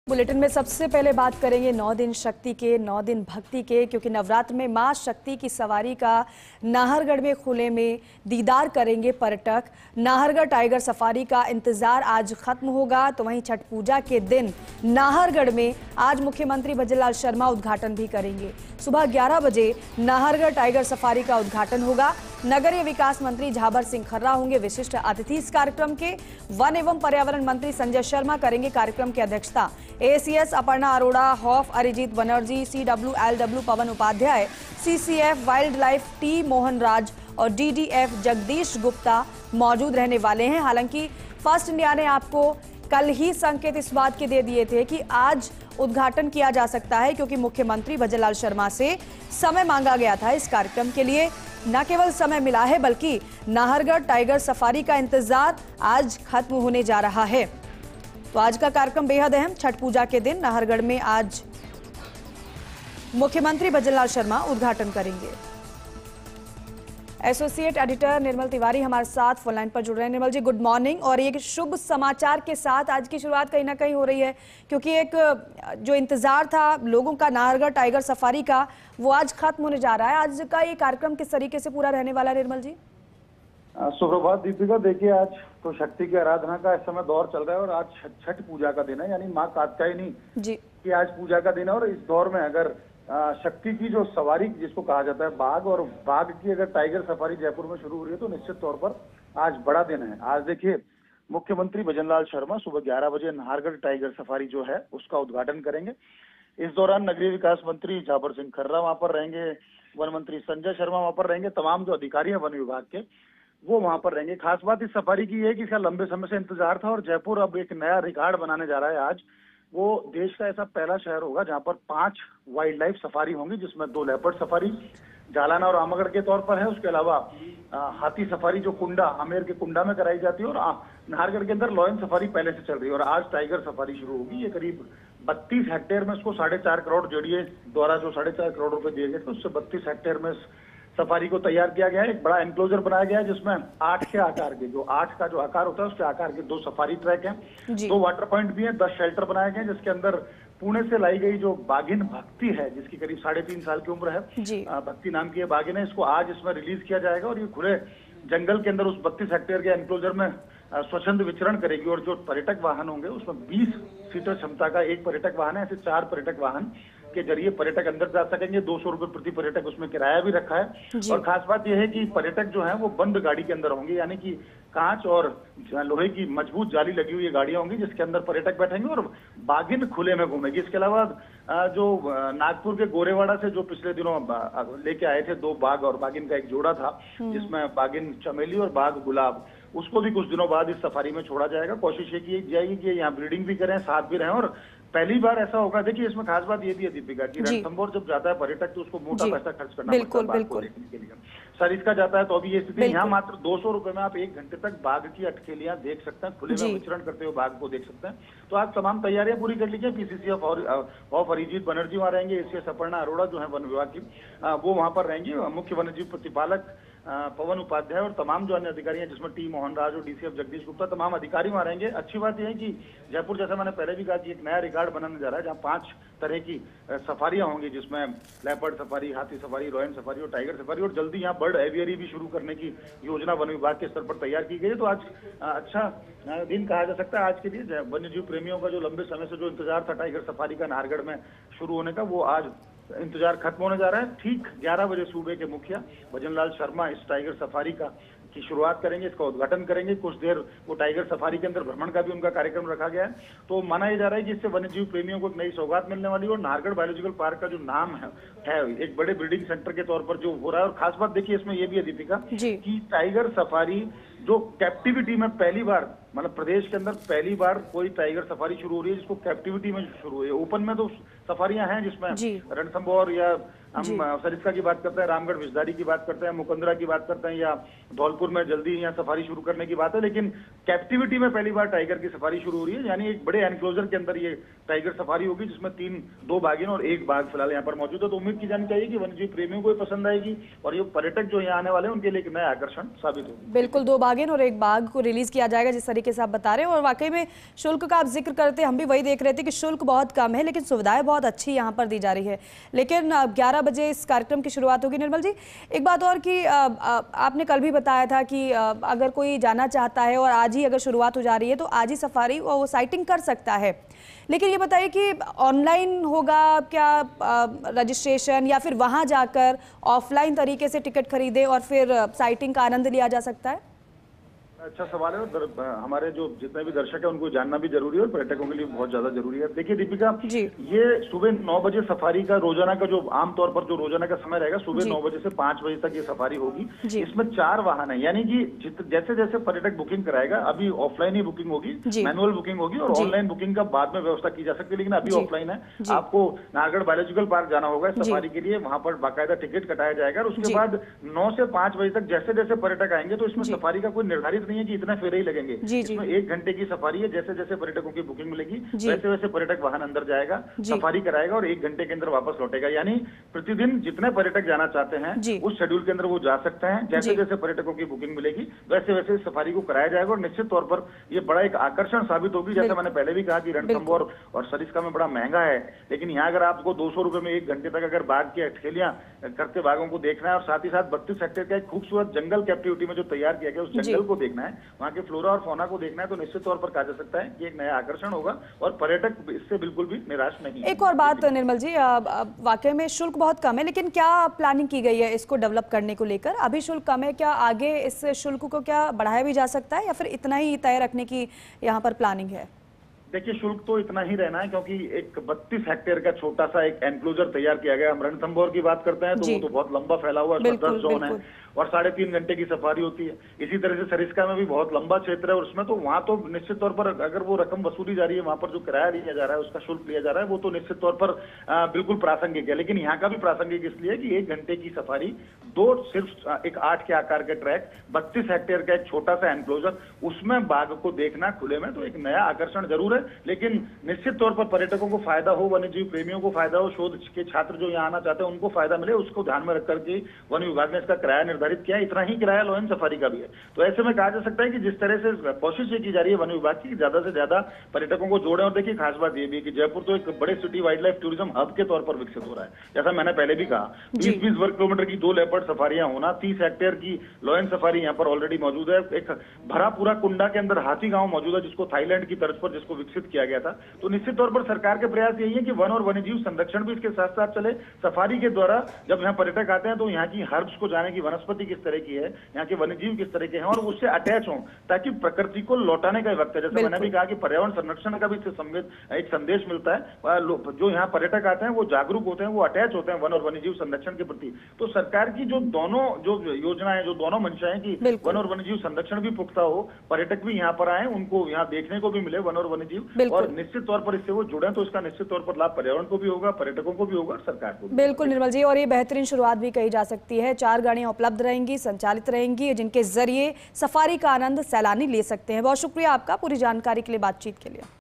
Bulletin में सबसे पहले बात करेंगे 9 दिन शक्ति के, 9 दिन भक्ति के, क्योंकि नवरात्र में मां शक्ति की सवारी का नाहरगढ़ में खुले में दीदार करेंगे पर्यटक। नाहरगढ़ टाइगर सफारी का इंतजार आज खत्म होगा, तो वहीं छठ पूजा के दिन नाहरगढ़ में आज मुख्यमंत्री भजनलाल शर्मा उद्घाटन भी करेंगे। सुबह 11 बजे नाहरगढ़ टाइगर सफारी का उद्घाटन होगा। नगरीय विकास मंत्री झाबर सिंह खर्रा होंगे विशिष्ट अतिथि इस कार्यक्रम के। वन एवं पर्यावरण मंत्री संजय शर्मा करेंगे कार्यक्रम की अध्यक्षता। ACS Aparna Arora, HoFF Arijit Banerjee, CWLW Pawan Upadhyay, CCF wildlife T Mohan Raj और DDF जगदीश गुप्ता मौजूद रहने वाले हैं। हालांकि फर्स्ट इंडिया ने आपको कल ही संकेत इस बात के दे दिए थे कि आज उद्घाटन किया जा सकता है, क्योंकि मुख्यमंत्री भजनलाल शर्मा से समय मांगा गया था इस कार्यक्रम के लिए। न केवल समय मिला है, बल्कि नाहरगढ़ टाइगर सफारी का इंतजार आज खत्म होने जा रहा है। तो आज का कार्यक्रम बेहद अहम, छठ पूजा के दिन नाहरगढ़ में आज मुख्यमंत्री भजनलाल शर्मा उद्घाटन करेंगे। एसोसिएट एडिटर निर्मल तिवारी हमारे साथ फोन लाइन पर जुड़ रहे हैं। निर्मल जी, गुड मॉर्निंग। और एक शुभ समाचार के साथ आज की शुरुआत कहीं ना कहीं हो रही है, क्योंकि एक जो इंतजार था लोगों का नाहरगढ़ टाइगर सफारी का, वो आज खत्म होने जा रहा है। आज का ये कार्यक्रम किस तरीके से पूरा रहने वाला है निर्मल जी? सुप्रभात दीपिका। देखिए, आज तो शक्ति की आराधना का इस समय दौर चल रहा है और आज छठ पूजा का दिन है, यानी माँ कात्यायनी जी की आज पूजा का दिन है। और इस दौर में अगर शक्ति की जो सवारी जिसको कहा जाता है बाघ, और बाघ की अगर टाइगर सफारी जयपुर में शुरू हो रही है तो निश्चित तौर पर आज बड़ा दिन है। आज देखिए, मुख्यमंत्री भजनलाल शर्मा सुबह 11 बजे नाहरगढ़ टाइगर सफारी जो है उसका उद्घाटन करेंगे। इस दौरान नगरीय विकास मंत्री झाबर सिंह खर्रा वहां पर रहेंगे, वन मंत्री संजय शर्मा वहां पर रहेंगे, तमाम जो अधिकारी हैं वन विभाग के वो वहां पर रहेंगे। खास बात इस सफारी की है कि इसका लंबे समय से इंतजार था और जयपुर अब एक नया रिकॉर्ड बनाने जा रहा है। आज वो देश का ऐसा पहला शहर होगा जहां पर 5 वाइल्ड लाइफ सफारी होंगी, जिसमें 2 लेपर्ड सफारी जालाना और आमगढ़ के तौर पर है। उसके अलावा हाथी सफारी जो कुंडा, आमेर के कुंडा में कराई जाती है, और नाहरगढ़ के अंदर लॉयन सफारी पहले से चल रही है। और आज टाइगर सफारी शुरू होगी। ये करीब 32 हेक्टेयर में इसको 4.5 करोड़ जेडीए द्वारा जो 4.5 करोड़ रुपए दिए गए थे, उससे 32 हेक्टेयर में सफारी को तैयार किया गया है। एक बड़ा एनक्लोजर बनाया गया है जिसमें 8 के आकार के, जो 8 का जो आकार होता है उसके आकार के 2 सफारी ट्रैक हैं, 2 वाटर पॉइंट भी हैं, 10 शेल्टर बनाए गए हैं, जिसके अंदर पुणे से लाई गई जो बाघिन भक्ति है, जिसकी करीब 3.5 साल की उम्र है, भक्ति नाम की बाघिन है, इसको आज इसमें रिलीज किया जाएगा। और ये खुले जंगल के अंदर उस 32 हेक्टेयर के एनक्लोजर में स्वच्छंद विचरण करेगी। और जो पर्यटक वाहन होंगे उसमें 20 सीटर क्षमता का एक पर्यटक वाहन है। ऐसे 4 पर्यटक वाहन के जरिए पर्यटक अंदर जा सकेंगे। 200 रुपए प्रति पर्यटक उसमें किराया भी रखा है। और खास बात यह है कि पर्यटक जो है वो बंद गाड़ी के अंदर होंगे, यानी कि कांच और लोहे की मजबूत जाली लगी हुई गाड़ियां होंगी जिसके अंदर पर्यटक बैठेंगे और बाघिन खुले में घूमेगी। इसके अलावा जो नागपुर के गोरेवाड़ा से जो पिछले दिनों लेके आए थे 2 बाघ और बाघिन का एक जोड़ा था, जिसमें बाघिन चमेली और बाघ गुलाब, उसको भी कुछ दिनों बाद इस सफारी में छोड़ा जाएगा। कोशिश ये की जाएगी कि यहाँ ब्रीडिंग भी करें, साथ भी रहें। और पहली बार ऐसा होगा। देखिए, इसमें खास बात ये भी है दीपिका कि रणथंभौर जब जाता है पर्यटक तो उसको मोटा पैसा खर्च करना पड़ता है बाघ को देखने के लिए। सरिस्का जाता है तो अभी ये स्थिति, यहाँ मात्र 200 रुपए में आप 1 घंटे तक बाघ की अटखेलियां देख सकते हैं, खुले में विचरण करते हुए बाघ को देख सकते हैं। तो आज तमाम तैयारियां पूरी कर लीजिए। PCC ऑफ अरिजीत बनर्जी वहां रहेंगे, एसीएस अपर्णा अरोड़ा जो है वन विभाग की, वो वहां पर रहेंगी, मुख्य वन्यजीव प्रतिपालक पवन उपाध्याय और तमाम जो अन्य अधिकारी हैं, जिसमें टी मोहन राज और DCF जगदीश गुप्ता, तमाम अधिकारी वहां रहेंगे। अच्छी बात यह है कि जयपुर, जैसा मैंने पहले भी कहा, कि एक नया रिकॉर्ड बनाने जा रहा है जहां 5 तरह की सफारियां होंगी, जिसमें लेपर्ड सफारी, हाथी सफारी, रॉयल सफारी और टाइगर सफारी। और जल्दी यहाँ बर्ड एवियरी भी शुरू करने की योजना वन विभाग के स्तर पर तैयार की गई है। तो आज अच्छा दिन कहा जा सकता है आज के लिए। वन्यजीव प्रेमियों का जो लंबे समय से जो इंतजार था टाइगर सफारी का नाहरगढ़ में शुरू होने का, वो आज इंतजार खत्म होने जा रहा है। ठीक 11 बजे सूबे के मुखिया भजनलाल शर्मा इस टाइगर सफारी की शुरुआत करेंगे, इसका उद्घाटन करेंगे। कुछ देर वो टाइगर सफारी के अंदर भ्रमण का भी उनका कार्यक्रम रखा गया है। तो माना जा रहा है कि इससे वन्यजीव प्रेमियों को एक नई सौगात मिलने वाली है। और नाहरगढ़ बायोलॉजिकल पार्क का जो नाम है एक बड़े ब्रीडिंग सेंटर के तौर पर जो हो रहा है। और खास बात देखिए इसमें यह भी है दीपिका कि टाइगर सफारी जो कैप्टिविटी में पहली बार, मतलब प्रदेश के अंदर पहली बार कोई टाइगर सफारी शुरू हो रही है जिसको कैप्टिविटी में शुरू हुई है। ओपन में तो सफारियां हैं जिसमें रणथंभौर या हम सरिस्का की बात करते हैं, रामगढ़ विषधारी की बात करते हैं, मुकंदरा की बात करते हैं, या धौलपुर में जल्दी यहाँ सफारी शुरू करने की बात है। लेकिन कैप्टिविटी में पहली बार टाइगर की सफारी शुरू हो रही है, यानी एक बड़े एनक्लोजर के अंदर ये टाइगर सफारी होगी, जिसमें 2 बाघिन और 1 बाघ फिलहाल यहाँ पर मौजूद है। तो उम्मीद की जानी चाहिए कि वन्यजीव प्रेमियों को पसंद आएगी और ये पर्यटक जो यहाँ आने वाले हैं उनके लिए एक नया आकर्षण साबित होगी। बिल्कुल, 2 बाघिन और 1 बाघ को रिलीज किया जाएगा जिस तरीके से आप बता रहे हैं और वाकई में शुल्क का आप जिक्र करते हम भी वही देख रहे थे कि शुल्क बहुत कम है लेकिन सुविधाएं बहुत अच्छी यहाँ पर दी जा रही है। लेकिन 11 बजे इस कार्यक्रम की शुरुआत होगी। निर्मल जी, एक बात और कि आपने कल भी बताया था कि अगर कोई जाना चाहता है और आज ही अगर शुरुआत हो जा रही है तो आज ही सफारी वो साइटिंग कर सकता है, लेकिन ये बताइए कि ऑनलाइन होगा क्या रजिस्ट्रेशन या फिर वहां जाकर ऑफलाइन तरीके से टिकट खरीदे और फिर साइटिंग का आनंद लिया जा सकता है? अच्छा सवाल है और हमारे जो जितने भी दर्शक है उनको जानना भी जरूरी है और पर्यटकों के लिए बहुत ज्यादा जरूरी है। देखिए दीपिका, ये सुबह 9 बजे सफारी का रोजाना का जो आमतौर पर जो रोजाना का समय रहेगा सुबह 9 बजे से 5 बजे तक ये सफारी होगी। इसमें 4 वाहन है, यानी कि जैसे जैसे पर्यटक बुकिंग कराएगा, अभी ऑफलाइन ही बुकिंग होगी, मैनुअल बुकिंग होगी और ऑनलाइन बुकिंग का बाद में व्यवस्था की जा सकती है, लेकिन अभी ऑफलाइन है। आपको नाहरगढ़ बायोलॉजिकल पार्क जाना होगा सफारी के लिए, वहां पर बाकायदा टिकट कटाया जाएगा और उसके बाद 9 से 5 बजे तक जैसे जैसे पर्यटक आएंगे तो इसमें सफारी का कोई निर्धारित नहीं है कि इतने फेरे ही लगेंगे। इसमें 1 घंटे की सफारी है, जैसे जैसे पर्यटकों की बुकिंग मिलेगी वैसे वैसे पर्यटक वाहन अंदर जाएगा, सफारी कराएगा और 1 घंटे के अंदर वापस लौटेगा। यानी प्रतिदिन जितने पर्यटक जाना चाहते हैं उस शेड्यूल के अंदर वो जा सकते हैं। जैसे जैसे पर्यटकों की बुकिंग मिलेगी वैसे वैसे सफारी को कराया जाएगा और निश्चित तौर पर ये बड़ा एक आकर्षण साबित होगी। जैसे मैंने पहले भी कहा कि रणथंभौर और सरिस्का में बड़ा महंगा है, लेकिन यहाँ अगर आपको 200 रुपए में 1 घंटे तक अगर बाघ की अठखेलियां करते बाघों को देखना है और साथ ही साथ 32 हेक्टेयर का एक खूबसूरत जंगल कैप्टिविटी में जो तैयार किया गया उस जंगल को देखना है, वहाँ के फ्लोरा और फौना को देखना है, तो निश्चित तौर पर कहा जा सकता है कि एक नया आकर्षण होगा और पर्यटक इससे बिल्कुल भी निराश नहीं। एक और बात निर्मल जी, वाकई में शुल्क बहुत कम है, लेकिन क्या प्लानिंग की गई है इसको डेवलप करने को लेकर? अभी शुल्क कम है, क्या आगे इस शुल्क को क्या बढ़ाया भी जा सकता है या फिर इतना ही तय रखने की यहाँ पर प्लानिंग है? देखिए शुल्क तो इतना ही रहना है क्योंकि एक 32 हेक्टेयर का छोटा सा एक एनक्लोजर तैयार किया गया। हम रणथंभौर की बात करते हैं तो वो तो बहुत लंबा फैला हुआ है, 10 जोन है और 3.5 घंटे की सफारी होती है। इसी तरह से सरिस्का में भी बहुत लंबा क्षेत्र है और उसमें तो वहां तो निश्चित तौर पर अगर वो रकम वसूली जा रही है, वहां पर जो किराया लिया जा रहा है, उसका शुल्क लिया जा रहा है, वो तो निश्चित तौर पर बिल्कुल प्रासंगिक है। लेकिन यहाँ का भी प्रासंगिक इसलिए कि 1 घंटे की सफारी, 2 सिर्फ एक 8 के आकार के ट्रैक, 32 हेक्टेयर का एक छोटा सा एनक्लोजर, उसमें बाघ को देखना खुले में तो एक नया आकर्षण जरूर है। लेकिन निश्चित तौर पर पर्यटकों को फायदा हो, वन्य जीव प्रेमियों को फायदा हो, शोध के छात्र जो यहाँ आना चाहते हैं उनको फायदा मिले, उसको ध्यान में रख करके वन विभाग ने इसका किराया निर्धारित किया। इतना ही किराया लॉयन सफारी का भी है। तो ऐसे में कहा जा सकता है कि जिस तरह से कोशिश ये की जा रही है वन विभाग की, ज्यादा से ज्यादा पर्यटकों को जोड़े। और देखिए खास बात ये भी कि जयपुर तो एक बड़े city wild life tourism hub के तौर पर विकसित हो रहा है। जैसा मैंने पहले भी कहा, 20-20 वर्ग किलोमीटर की 2 लेपर्ड सफारियां होना, 30 हेक्टेयर की लॉयन सफारी यहाँ पर ऑलरेडी मौजूद है। एक भरा पूरा कुंडा के अंदर हाथी गांव मौजूद है जिसको थाईलैंड की तर्ज पर जिसको विकसित किया गया था। तो निश्चित तौर पर सरकार के प्रयास यही है कि वन और वन्यजीव संरक्षण भी इसके साथ साथ चले। सफारी के द्वारा जब यहाँ पर्यटक आते हैं तो यहाँ की हर्ब्स को जाने की वनस्पति किस तरह की है, यहाँ के वन्यजीव किस तरह के हैं और उससे अटैच हों ताकि प्रकृति को लौटाने का वक्त है। जैसे मैंने भी कहा कि पर्यावरण संरक्षण का भी इससे एक संदेश मिलता है। जो यहाँ पर्यटक आते हैं वो जागरूक होते हैं, वो अटैच होते हैं वन और वन्यजीव संरक्षण के प्रति। तो सरकार की जो दोनों जो योजनाएं, जो दोनों मंशाएं कि वन और वन्यजीव संरक्षण भी पुख्ता हो, पर्यटक भी यहाँ पर आए, उनको यहाँ देखने को भी मिले वन और वन्यजीव, और निश्चित तौर पर इससे वो जुड़े तो इसका निश्चित तौर पर लाभ पर्यावरण को भी होगा, पर्यटकों को भी होगा, सरकार को भी। बिल्कुल निर्मल जी, और ये बेहतरीन शुरुआत भी कही जा सकती है। 4 गाड़ियां उपलब्ध रहेंगी, संचालित रहेंगी, जिनके जरिए सफारी का आनंद सैलानी ले सकते हैं। बहुत शुक्रिया आपका पूरी जानकारी के लिए, बातचीत के लिए।